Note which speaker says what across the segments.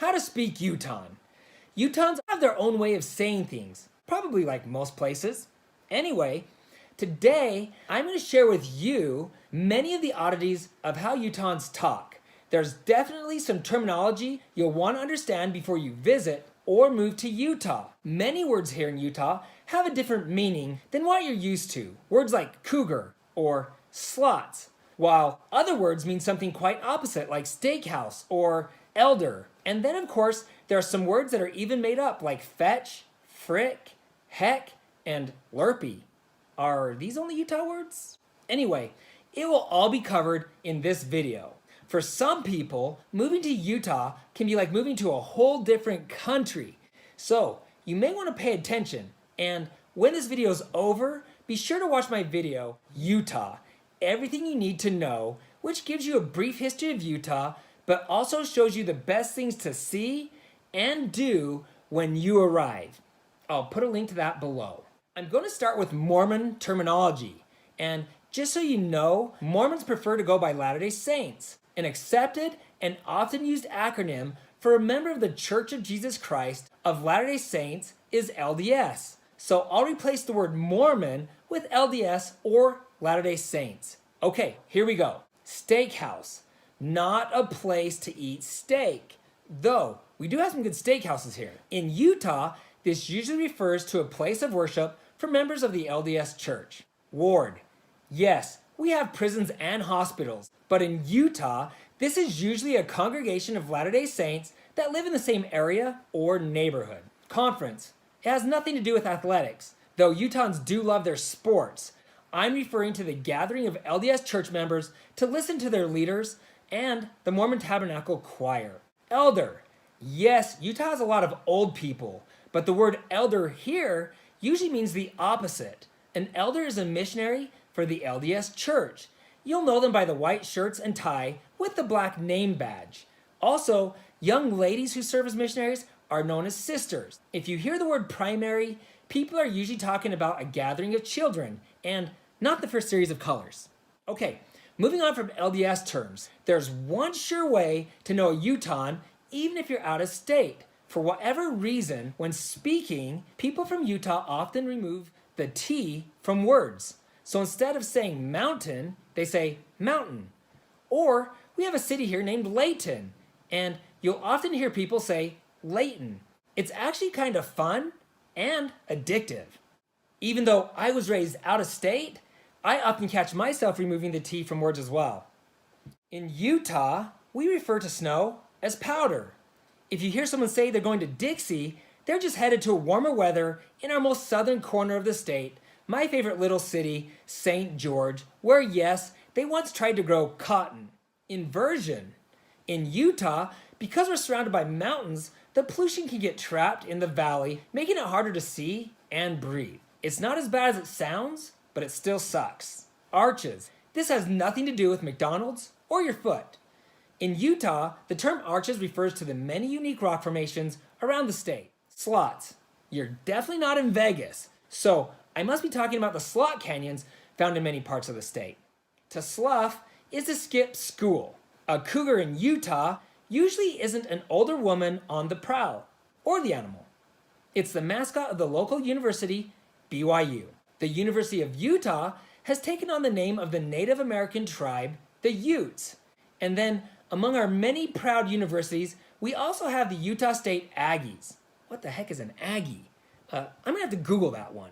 Speaker 1: how to speak Utahn. Utahns have their own way of saying things, probably like most places. Anyway, today I'm going to share with you many of the oddities of how Utahns talk. There's definitely some terminology you'll want to understand before you visit or move to Utah. Many words here in Utah have a different meaning than what you're used to. Words like cougar or slots, while other words mean something quite opposite like steakhouse or elder. And then of course, there are some words that are even made up like fetch, frick, heck, and lerpy. Are these only Utah words? Anyway, it will all be covered in this video. For some people, moving to Utah can be like moving to a whole different country. So you may want to pay attention. And when this video is over, be sure to watch my video, Utah, Everything You Need to Know, which gives you a brief history of Utah, but also shows you the best things to see and do when you arrive. I'll put a link to that below. I'm going to start with Mormon terminology. And just so you know, Mormons prefer to go by Latter-day Saints. An accepted and often used acronym for a member of the Church of Jesus Christ of Latter-day Saints is LDS. So I'll replace the word Mormon with LDS or Latter-day Saints. Okay, here we go. Steakhouse, not a place to eat steak. Though, we do have some good steakhouses here. In Utah, this usually refers to a place of worship for members of the LDS Church. Ward, yes, we have prisons and hospitals, but in Utah, this is usually a congregation of Latter-day Saints that live in the same area or neighborhood. Conference, it has nothing to do with athletics, though Utahns do love their sports. I'm referring to the gathering of LDS church members to listen to their leaders and the Mormon Tabernacle Choir. Elder, yes, Utah has a lot of old people, but the word elder here usually means the opposite. An elder is a missionary for the LDS Church. You'll know them by the white shirts and tie with the black name badge. Also, young ladies who serve as missionaries are known as sisters. If you hear the word primary, people are usually talking about a gathering of children and not the first series of colors. Okay, moving on from LDS terms, there's one sure way to know a Utahn even if you're out of state. For whatever reason, when speaking, people from Utah often remove the T from words. So instead of saying mountain, they say mountain. Or we have a city here named Layton, and you'll often hear people say Layton. It's actually kind of fun and addictive. Even though I was raised out of state, I often catch myself removing the T from words as well. In Utah, we refer to snow as powder. If you hear someone say they're going to Dixie, they're just headed to warmer weather in our most southern corner of the state, my favorite little city, St. George, where yes, they once tried to grow cotton. Inversion. In Utah, because we're surrounded by mountains, the pollution can get trapped in the valley, making it harder to see and breathe. It's not as bad as it sounds, but it still sucks. Arches. This has nothing to do with McDonald's or your foot. In Utah, the term arches refers to the many unique rock formations around the state. Slots. You're definitely not in Vegas, so I must be talking about the slot canyons found in many parts of the state. To slough is to skip school. A cougar in Utah usually isn't an older woman on the prowl, or the animal. It's the mascot of the local university, BYU. The University of Utah has taken on the name of the Native American tribe, the Utes. And then, among our many proud universities, we also have the Utah State Aggies. What the heck is an Aggie? I'm gonna have to Google that one.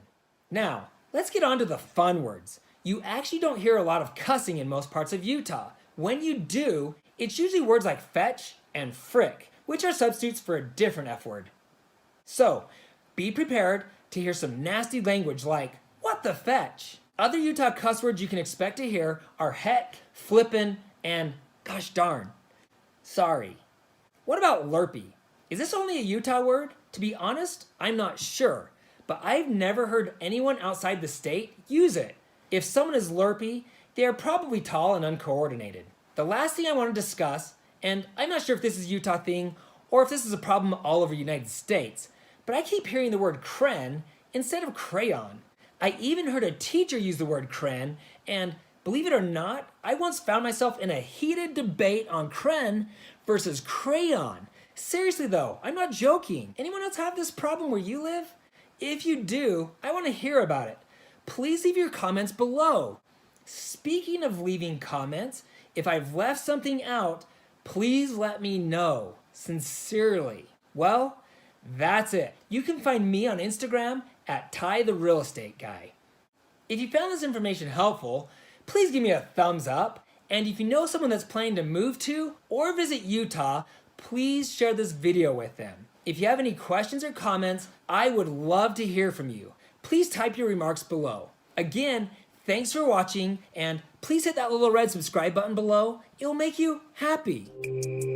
Speaker 1: Now, let's get on to the fun words. You actually don't hear a lot of cussing in most parts of Utah. When you do, it's usually words like fetch and frick, which are substitutes for a different F word. So, be prepared to hear some nasty language like, what the fetch? Other Utah cuss words you can expect to hear are heck, flippin', and gosh darn. Sorry. What about Lerpy? Is this only a Utah word? To be honest, I'm not sure, but I've never heard anyone outside the state use it. If someone is Lerpy, they are probably tall and uncoordinated. The last thing I want to discuss, and I'm not sure if this is a Utah thing or if this is a problem all over the United States, but I keep hearing the word cren instead of crayon. I even heard a teacher use the word cren, and believe it or not, I once found myself in a heated debate on cren versus crayon. Seriously though, I'm not joking. Anyone else have this problem where you live? If you do, I want to hear about it. Please leave your comments below. Speaking of leaving comments, if I've left something out, please let me know. Sincerely. Well, that's it. You can find me on Instagram at Ty the Real Estate Guy. If you found this information helpful, please give me a thumbs up. And if you know someone that's planning to move to or visit Utah, please share this video with them. If you have any questions or comments, I would love to hear from you. Please type your remarks below. Again, thanks for watching, and please hit that little red subscribe button below. It will make you happy.